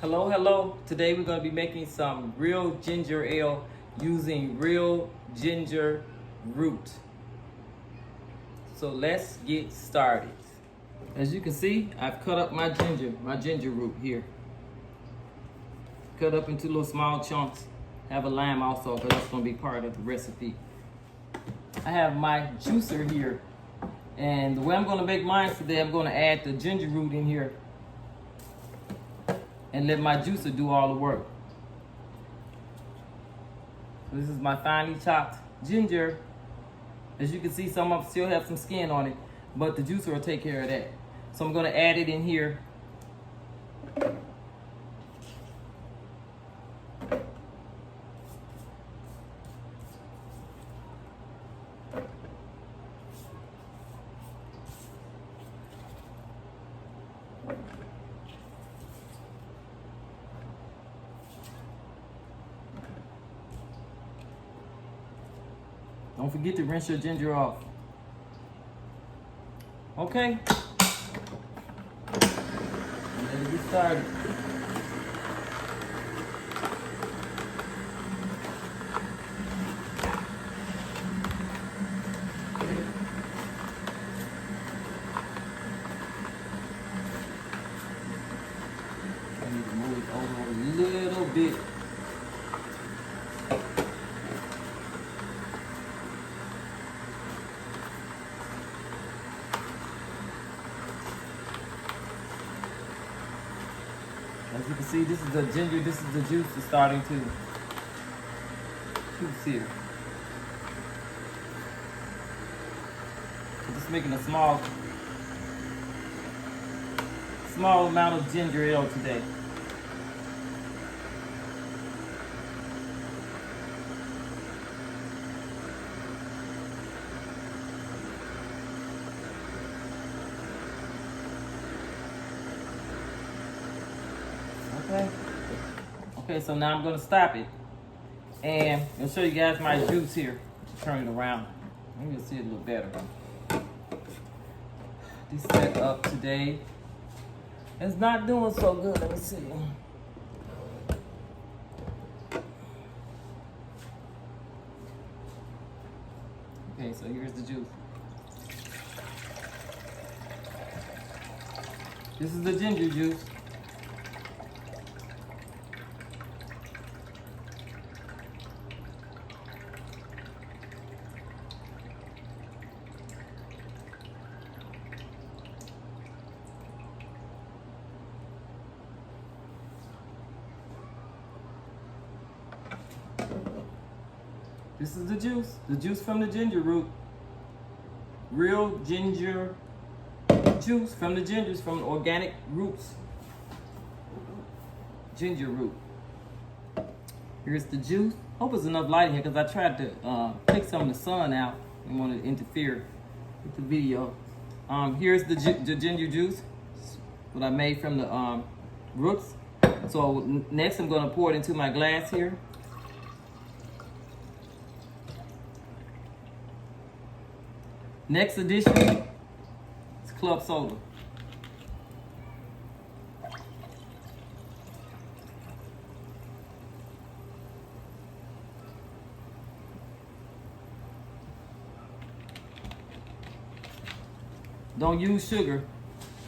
Hello, hello. Today we're going to be making some real ginger ale using real ginger root. So let's get started. As you can see, I've cut up my ginger root here. Cut up into little small chunks. Have a lime also, because that's going to be part of the recipe. I have my juicer here. And the way I'm going to make mine today, I'm going to add the ginger root in here and let my juicer do all the work. So this is my finely chopped ginger. As you can see, some of them still have some skin on it, but the juicer will take care of that. So I'm going to add it in here. Don't forget to rinse your ginger off. Okay. Let's get started. I need to move it over a little bit. As you can see, this is the ginger, this is the juice that's starting to juice here. So just making a small amount of ginger ale today. Okay, so now I'm going to stop it. And I'll show you guys my juice here. Turn it around. Maybe you'll see it a little better. This set up today. It's not doing so good. Let me see. Okay, so here's the juice. This is the ginger juice. This is the juice from the ginger root. Real ginger juice from the gingers, from organic roots. Ginger root. Here's the juice. Hope there's enough light in here because I tried to take some of the sun out and want to interfere with the video. Here's the ginger juice, what I made from the roots. So next I'm going to pour it into my glass here. Next addition is club soda. Don't use sugar.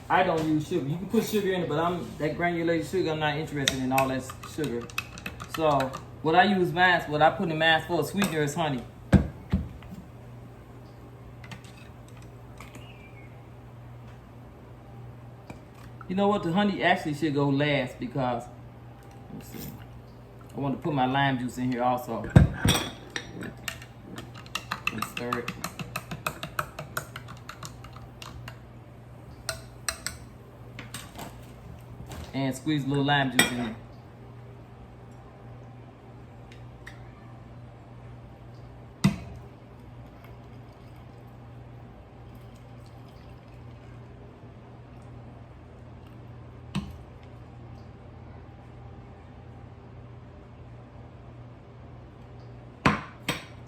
I don't use sugar. You can put sugar in it, but that granulated sugar, I'm not interested in all that sugar. So what I put in mine for a sweetener is honey. You know what? The honey actually should go last because, let's see, I want to put my lime juice in here also. And stir it. And squeeze a little lime juice in there.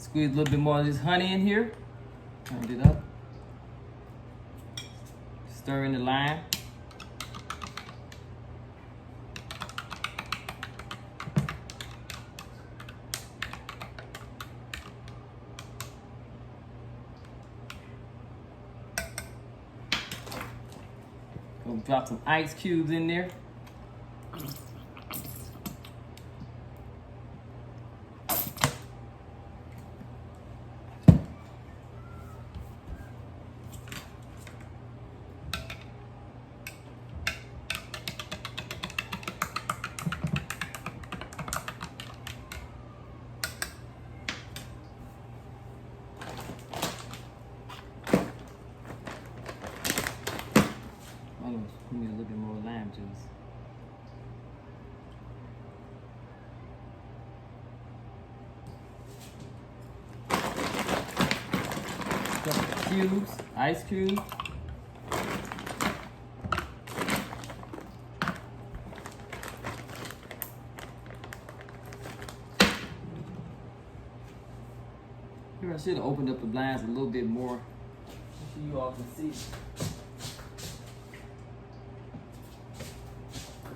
Squeeze a little bit more of this honey in here. Turn it up. Stir in the lime. gonna drop some ice cubes in there. Give me a little bit more lime juice. Couple cubes, ice cubes. Here, I should have opened up the blinds a little bit more so you all can see.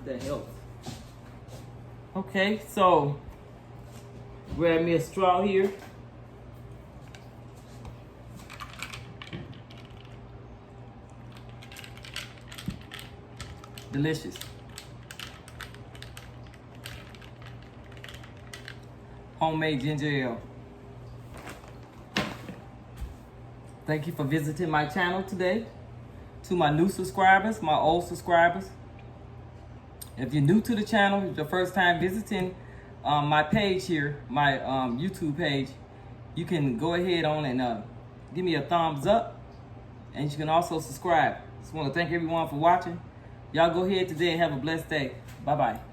That helps. Okay, so grab me a straw here. Delicious. Homemade ginger ale. Thank you for visiting my channel today. To my new subscribers, my old subscribers. If you're new to the channel, it's your first time visiting my page here, my YouTube page, you can go ahead on and give me a thumbs up, and you can also subscribe. Just want to thank everyone for watching. Y'all go ahead today and have a blessed day. Bye-bye.